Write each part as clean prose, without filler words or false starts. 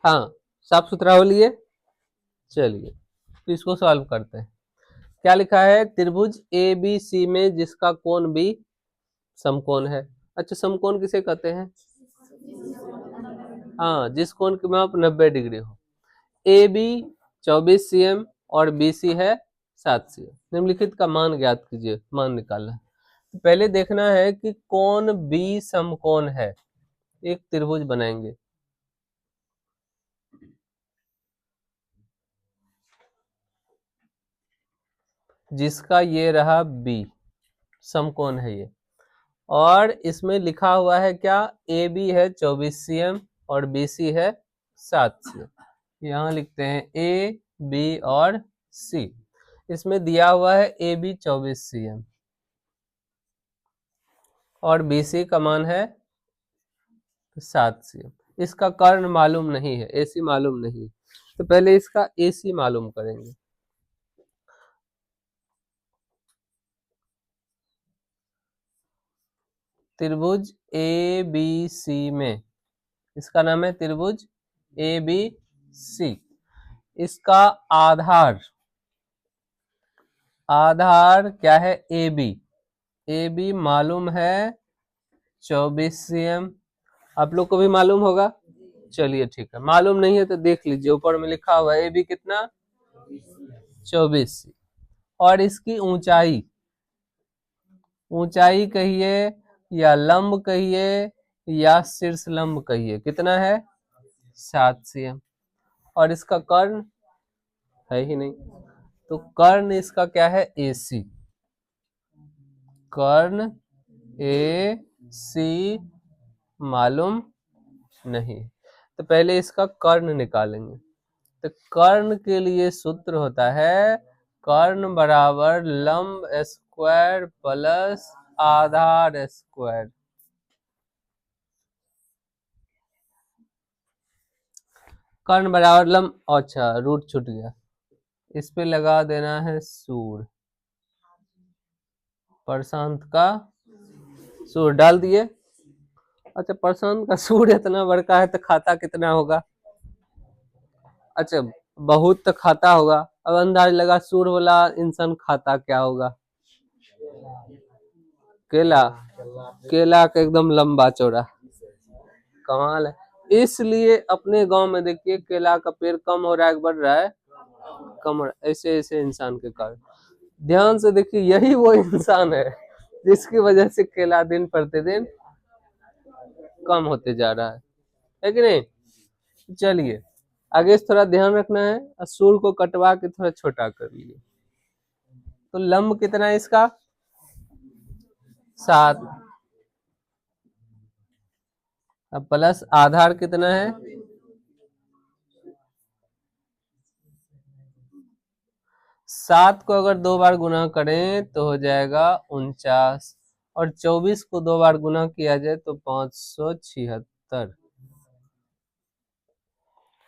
हाँ, साफ सुथरा हो लिए। चलिए तो इसको सॉल्व करते हैं। क्या लिखा है, त्रिभुज ए बी सी में जिसका कोण बी समकोण है। अच्छा, समकोण किसे कहते हैं? हाँ, जिस कोण की माप 90 डिग्री हो। ए बी 24 cm और बी सी है 7 cm। निम्नलिखित का मान ज्ञात कीजिए, मान निकालना है। तो पहले देखना है कि कौन बी समकोण है। एक त्रिभुज बनाएंगे, जिसका ये रहा बी समकोण है ये, और इसमें लिखा हुआ है क्या, ए बी है 24 cm और बी सी है 7 cm। यहाँ लिखते हैं ए बी और सी। इसमें दिया हुआ है ए बी 24 cm और बी सी का मान है 7 cm। इसका कर्ण मालूम नहीं है, ए सी मालूम नहीं, तो पहले इसका ए सी मालूम करेंगे। त्रिभुज ए बी सी में, इसका नाम है त्रिभुज ए बी सी। इसका आधार, आधार क्या है, ए बी। ए बी मालूम है 24 cm। आप लोग को भी मालूम होगा। चलिए ठीक है, मालूम नहीं है तो देख लीजिए, ऊपर में लिखा हुआ है ए बी कितना 24 cm। और इसकी ऊंचाई, ऊंचाई कहिए या लंब कहिए या शीर्ष लंब कहिए, कितना है 7 cm। और इसका कर्ण है ही नहीं, तो कर्ण इसका क्या है, ए सी। कर्ण ए सी मालूम नहीं, तो पहले इसका कर्ण निकालेंगे। तो कर्ण के लिए सूत्र होता है कर्ण बराबर लंब स्क्वायर प्लस आधार स्क्वायर। कर्ण बराबर लंब, अच्छा रूट छूट गया, इस पे लगा देना है सूर। प्रशांत का सूर डाल दिए। अच्छा, प्रशांत का सूर इतना बड़का है तो खाता कितना होगा? अच्छा, बहुत तो खाता होगा। अब अंदाज लगा सूर वाला इंसान खाता क्या होगा? केला, केला का एकदम लंबा चौड़ा। कमाल है। इसलिए अपने गांव में देखिए केला का पेड़ कम हो रहा है, बढ़ रहा है, कम हो रहा है, ऐसे ऐसे इंसान के कारण। ध्यान से देखिए, यही वो इंसान है जिसकी वजह से केला दिन प्रतिदिन कम होते जा रहा है कि नहीं? चलिए आगे से थोड़ा ध्यान रखना है, सूर को कटवा के थोड़ा छोटा कर लिए। तो लंब कितना है इसका 7, अब प्लस आधार कितना है 7 को अगर 2 बार गुना करें तो हो जाएगा 49, और 24 को 2 बार गुना किया जाए तो 576।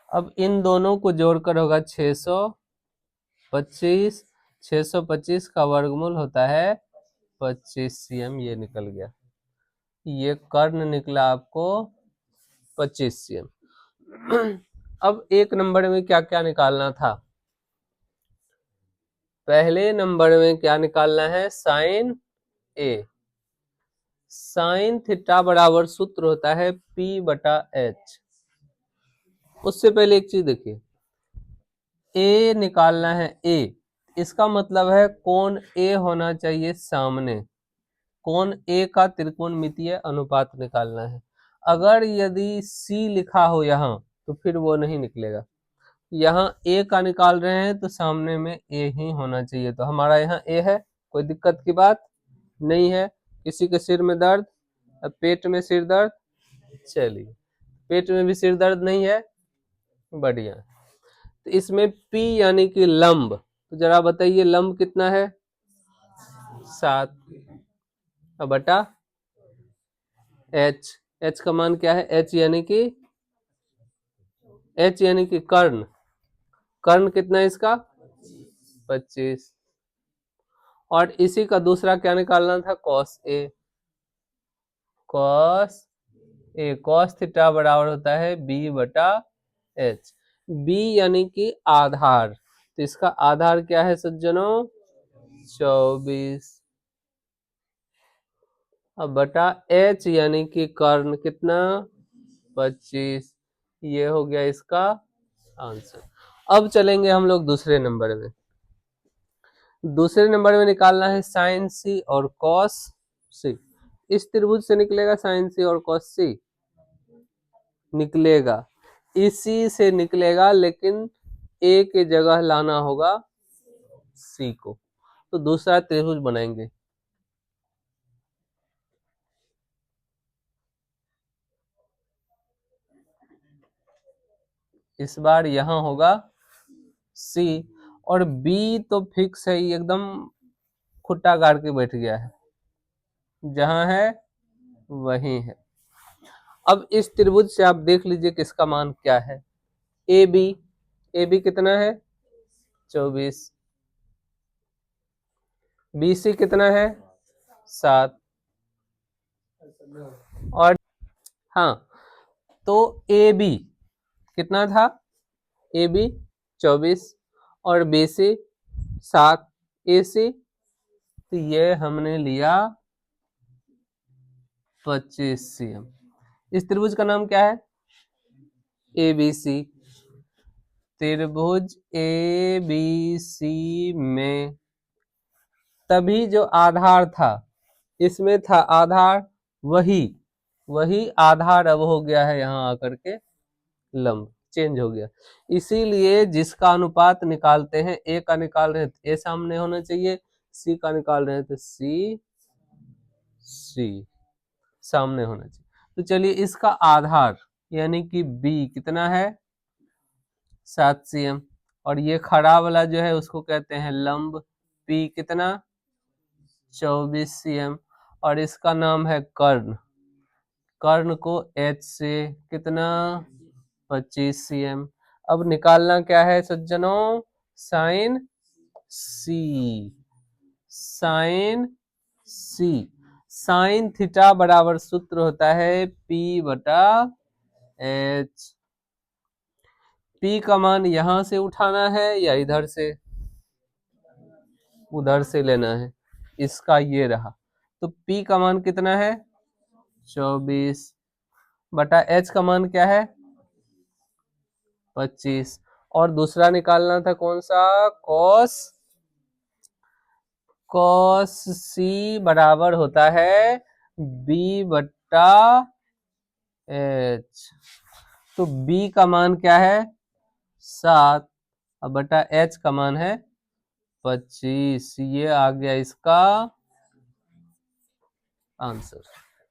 अब इन दोनों को जोड़कर होगा 625। 625 का वर्गमूल होता है 25 cm। ये निकल गया, ये कर्ण निकला आपको 25 cm। अब एक नंबर में क्या क्या निकालना था? पहले नंबर में क्या निकालना है, साइन ए। साइन थीटा बराबर सूत्र होता है P बटा H। उससे पहले एक चीज देखिए, ए निकालना है ए, इसका मतलब है कोण ए होना चाहिए सामने। कोण ए का त्रिकोणमितीय अनुपात निकालना है। अगर यदि सी लिखा हो यहाँ तो फिर वो नहीं निकलेगा। यहाँ ए का निकाल रहे हैं तो सामने में ए ही होना चाहिए, तो हमारा यहाँ ए है, कोई दिक्कत की बात नहीं है। किसी के सिर में दर्द, पेट में सिर दर्द, चलिए पेट में भी सिर दर्द नहीं है, बढ़िया। तो इसमें P यानी कि लंब, तो जरा बताइए लंब कितना है 7, अब बटा H। H का मान क्या है, H यानी कि कर्ण। कर्ण कितना है इसका 25। और इसी का दूसरा क्या निकालना था, cos A. Cos A, cos theta बराबर होता है B बटा एच। बी यानी कि आधार, तो इसका आधार क्या है सज्जनों 24। अब बटा एच यानी कि कर्ण कितना 25। ये हो गया इसका आंसर। अब चलेंगे हम लोग दूसरे नंबर में। दूसरे नंबर में निकालना है साइन सी और कॉस सी। इस त्रिभुज से निकलेगा साइन सी और कॉस सी, निकलेगा, इसी से निकलेगा, लेकिन ए के जगह लाना होगा सी को। तो दूसरा त्रिभुज बनाएंगे। इस बार यहां होगा सी, और बी तो फिक्स है, एकदम खुट्टा गाड़ के बैठ गया है, जहां है वही है। अब इस त्रिभुज से आप देख लीजिए कि इसका मान क्या है। ए बी कितना है 24, बी सी कितना है 7, और हाँ, तो ए बी कितना था, ए बी 24 और बी सी 7, ए सी, तो ये हमने लिया 25 cm। इस त्रिभुज का नाम क्या है ए बी सी। त्रिभुज ए बी सी में तभी जो आधार था, इसमें था आधार, वही आधार अब हो गया है यहाँ आकर के लंब, चेंज हो गया। इसीलिए जिसका अनुपात निकालते हैं, ए का निकाल रहे हैं तो ए सामने होना चाहिए, सी का निकाल रहे हैं तो सी सामने होना चाहिए। तो चलिए इसका आधार यानी कि बी कितना है 7 cm, और ये खड़ा वाला जो है उसको कहते हैं लंब, पी कितना 24 cm, और इसका नाम है कर्ण, कर्ण को एच से कितना 25 cm। अब निकालना क्या है सज्जनों साइन सी, साइन सी, साइन थीटा बराबर सूत्र होता है पी बटा एच। पी का मान यहां से उठाना है या इधर से, उधर से लेना है, इसका ये रहा। तो पी का मान कितना है 24 बटा एच का मान क्या है 25, और दूसरा निकालना था कौन सा कॉस, कॉस सी बराबर होता है बी बट्टा एच। तो बी का मान क्या है 7 और बटा एच का मान है 25। ये आ गया इसका आंसर।